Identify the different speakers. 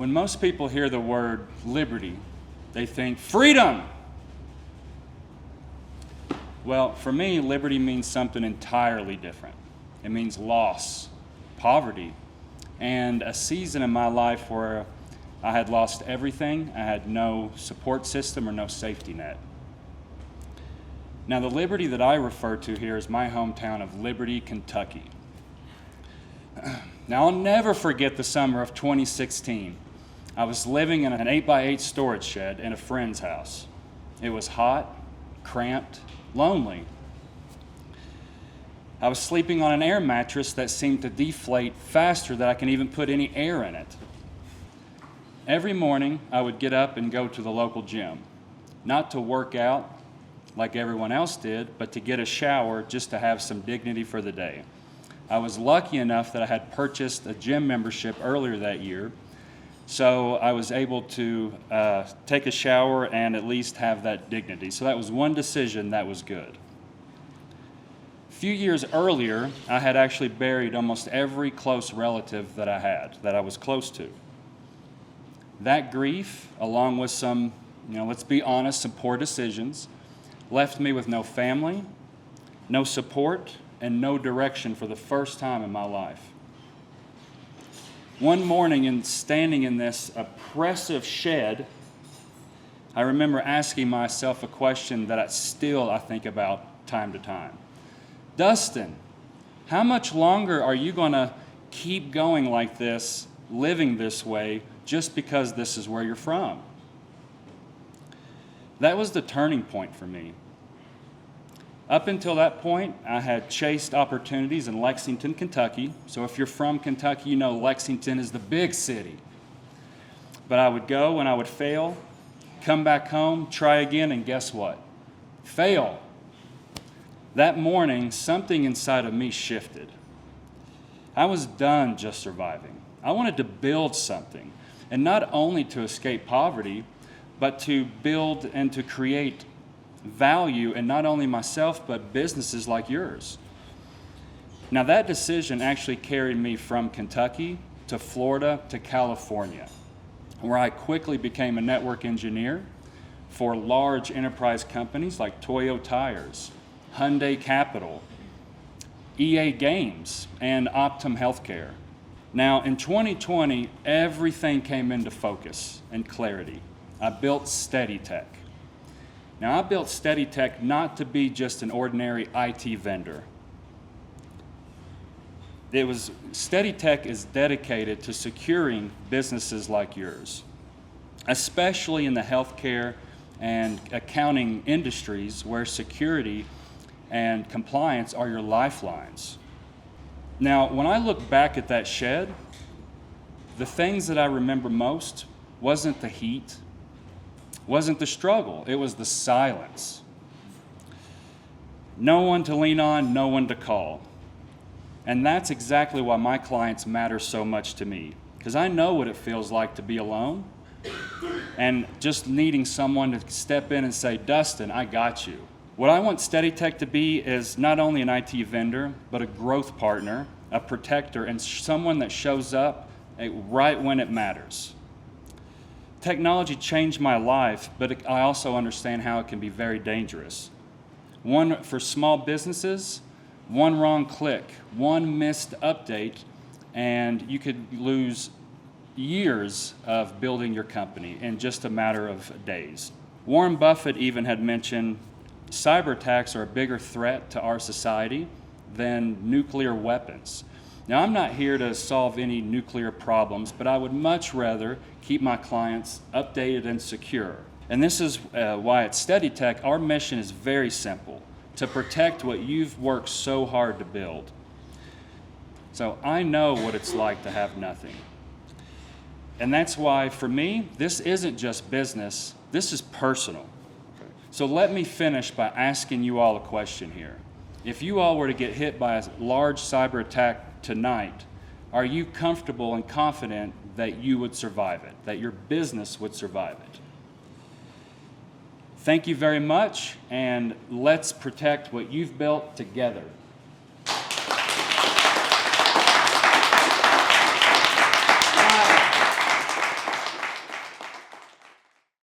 Speaker 1: When most people hear the word liberty, they think freedom. Well, for me, liberty means something entirely different. It means loss, poverty, and a season in my life where I had lost everything. I had no support system or no safety net. Now, the liberty that I refer to here is my hometown of Liberty, Kentucky. Now, I'll never forget the summer of 2016. I was living in an 8x8 storage shed in a friend's house. It was hot, cramped, lonely. I was sleeping on an air mattress that seemed to deflate faster than I can even put any air in it. Every morning, I would get up and go to the local gym, not to work out like everyone else did, but to get a shower just to have some dignity for the day. I was lucky enough that I had purchased a gym membership earlier that year, so I was able to take a shower and at least have that dignity. So that was one decision that was good. A few years earlier, I had actually buried almost every close relative that I had, that I was close to. That grief, along with some, let's be honest, some poor decisions, left me with no family, no support, and no direction for the first time in my life. One morning, in standing in this oppressive shed, I remember asking myself a question that I think about time to time. Dustin, how much longer are you going to keep going like this, living this way, just because this is where you're from? That was the turning point for me. Up until that point, I had chased opportunities in Lexington, Kentucky. So if you're from Kentucky, you know Lexington is the big city. But I would go and I would fail, come back home, try again, and guess what? Fail. That morning, something inside of me shifted. I was done just surviving. I wanted to build something, and not only to escape poverty, but to build and to create value in not only myself, but businesses like yours. Now, that decision actually carried me from Kentucky to Florida to California, where I quickly became a network engineer for large enterprise companies like Toyo Tires, Hyundai Capital, EA Games, and Optum Healthcare. Now, in 2020, everything came into focus and clarity. I built SteadITech. Now, I built SteadITech not to be just an ordinary IT vendor. SteadITech is dedicated to securing businesses like yours, especially in the healthcare and accounting industries where security and compliance are your lifelines. Now, when I look back at that shed, the things that I remember most wasn't the heat, wasn't the struggle, it was the silence. No one to lean on, no one to call. And that's exactly why my clients matter so much to me, because I know what it feels like to be alone and just needing someone to step in and say, Dustin, I got you. What I want SteadITech to be is not only an IT vendor, but a growth partner, a protector, and someone that shows up right when it matters. Technology changed my life, but I also understand how it can be very dangerous. One, for small businesses, one wrong click, one missed update, and you could lose years of building your company in just a matter of days. Warren Buffett even had mentioned cyberattacks are a bigger threat to our society than nuclear weapons. Now, I'm not here to solve any nuclear problems, but I would much rather keep my clients updated and secure. And this is why at SteadITech, our mission is very simple: to protect what you've worked so hard to build. So I know what it's like to have nothing. And that's why, for me, this isn't just business, this is personal. So let me finish by asking you all a question here. If you all were to get hit by a large cyber attack tonight, are you comfortable and confident that you would survive it, that your business would survive it? Thank you very much, and let's protect what you've built together.